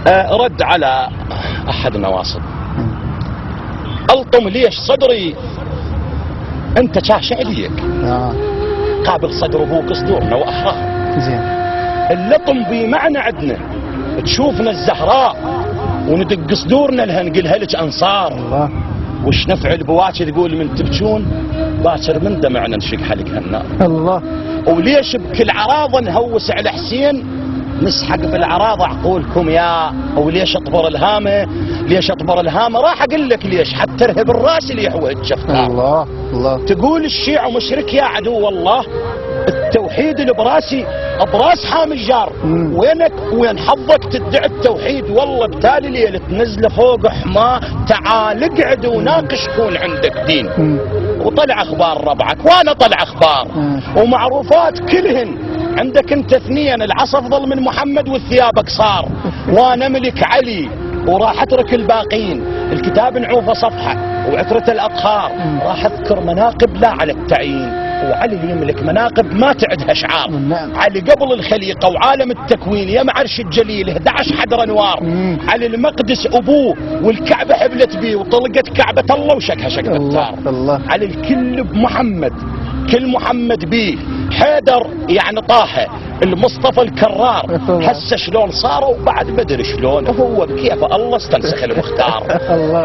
رد على احد النواصب. الطم ليش صدري انت شاش عليك. قابل صدر ابوك صدورنا واحرار. زين. اللطم بمعنى عندنا تشوفنا الزهراء وندق صدورنا لها نقلها لك انصار. الله. وش نفع البواكر تقول من تبكون باكر من دمعنا نشق حلق هالنار. الله. وليش بكل عراضه نهوس على حسين نسحق بالعراض عقولكم يا. وليش اطبر الهامه ليش اطبر الهامه راح اقول لك ليش حتى رهب الراس اللي يحوج شفتها. الله الله. تقول الشيعة مشرك يا عدو الله التوحيد اللي براسي براس حامي الجار. وينك وين حظك تدعي التوحيد والله بتالي ليله تنزله فوق حماه تعال اقعد وناقش كون عندك دين. وطلع اخبار ربعك وانا طلع اخبار ومعروفات كلهن عندك انت اثنين العصا افضل من محمد والثياب قصار وانا ملك علي وراح اترك الباقين الكتاب نعوفه صفحه وعترة الاطهار راح اذكر مناقب لا على التعيين. وعلي اللي يملك مناقب ما تعدها اشعار. علي قبل الخليقه وعالم التكوين يا معرش الجليل 11 حدر انوار. علي المقدس ابوه والكعبه حبلت بيه وطلقت كعبه الله وشكها شق التار. علي الكل بمحمد كل محمد بيه. حيدر يعني طه المصطفى الكرار هسه شلون صاروا وبعد ما ادري شلون هو بكيفه الله استنسخ المختار.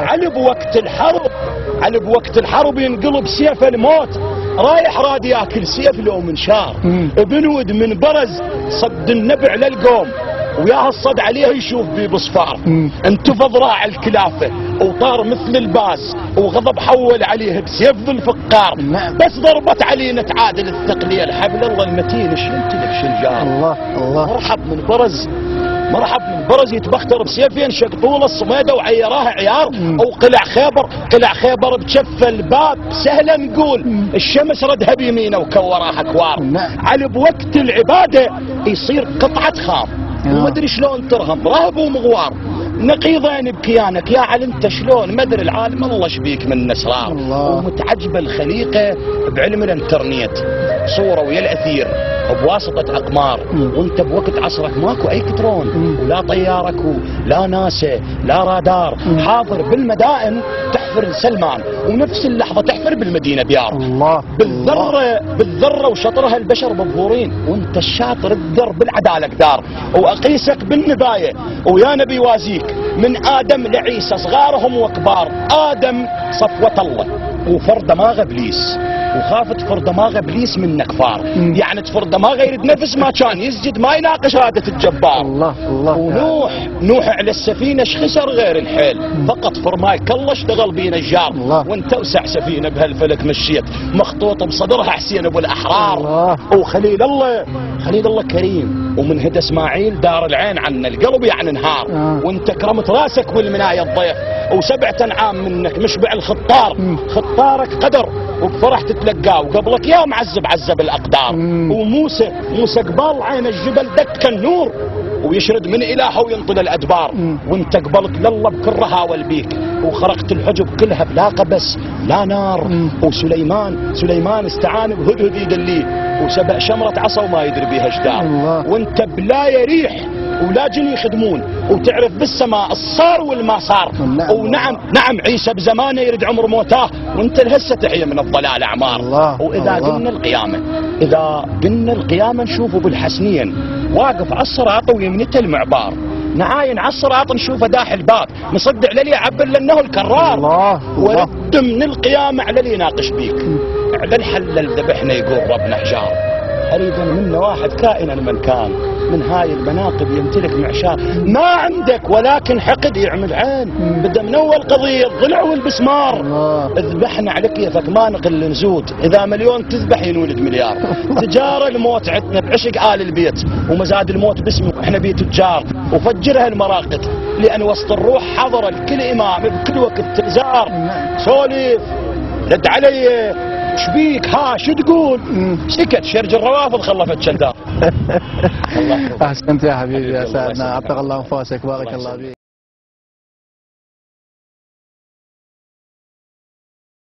علي بوقت الحرب علي بوقت الحرب ينقلب سيف الموت رايح راد ياكل سيف لو منشار. بنود من برز صد النبع للقوم وياها الصد عليه يشوف بيه بصفار. انتفض راع الكلافه وطار مثل الباز وغضب حول عليه بسيف ذو الفقار. بس ضربت علينا تعادل الثقليه حبل الله المتين شلون تلف شنجار. الله الله. مرحب من برز يتبختر بسيفين شق طول الصميده وعيراها عيار. وقلع خيبر بشف الباب سهلا نقول الشمس ردها بيمينه وكوراها كوار. علي بوقت العباده يصير قطعه خام وما ادري شلون ترهم راهب ومغوار. نقيضين بكيانك يا علي انت شلون ما ادري العالم الله شبيك من اسرار. ومتعجبه الخليقه بعلم الانترنت صوره ويا الاثير بواسطه اقمار. وانت بوقت عصرك ماكو اي كترون ولا طيارك ولا ناسا لا رادار. حاضر بالمدائن تحفر سلمان ونفس اللحظه تحفر بالمدينه بيار. الله. بالذره وشطرها البشر مبهورين وانت الشاطر الدرب بالعداله قدار. واقيسك بالنبايه ويا نبي وازيك من ادم لعيسى صغارهم وكبار. ادم صفوه الله وفر دماغ ابليس وخاف تفر دماغ ابليس من نكفار. يعني تفر دماغه يريد نفس ما كان يسجد ما يناقش رادة الجبار. الله الله. ونوح على السفينه ايش خسر غير الحيل فقط فرمايك الله اشتغل بيه نجار. وانت اوسع سفينه بهالفلك مشيت مخطوط بصدرها حسين ابو الاحرار. وخليل الله كريم ومن هدى اسماعيل دار العين عنا القلب يعني نهار. وانت كرمت راسك والمنايه الضيف وسبعة انعام منك مشبع الخطار. خطارك قدر وبفرح تتلقاه وقبلك يا معذب عذب الاقدار. وموسى قبال عين الجبل دك النور ويشرد من الهه وينطل الادبار. وانت قبلت لله بكل رهاول بيك وخرقت الحجب كلها بلا قبس لا نار. وسليمان استعان بهدهد يدليه وسبق شمرة عصا وما يدري بيها جدار. وانت بلا يريح ولا جن يخدمون وتعرف بالسماء الصار والما صار. ونعم عيسى بزمانه يرد عمر موتاه وانت لهسه تحيا من الضلال اعمار. واذا قلنا القيامه نشوفه بالحسنين واقف على الصراط ويمنته المعبار. نعاين على الصراط نشوفه داح الباب مصدع للي يعبر لانه الكرار. ورد من القيامه على اللي يناقش بيك على الحل ذبحنا يقول ربنا حجار. اريد منا واحد كائنا من كان من هاي المناقب يمتلك معشار. ما عندك ولكن حقد يعمل عين بدا من اول قضيه الضلع والبسمار. اذبحنا على كيفك ما نقل نزود اذا مليون تذبح ينولد مليار. تجار الموت عندنا بعشق آل البيت ومزاد الموت باسمه واحنا بيه تجار. وفجرها المراقد لان وسط الروح حضر الكل امام بكل وقت تزار. سولف رد علي شبيك ها شو تقول؟ سكت شرج الروافض خلفت شدار. احسنت يا حبيبي يا سعدنا عطر الله انفاسك بارك الله فيك.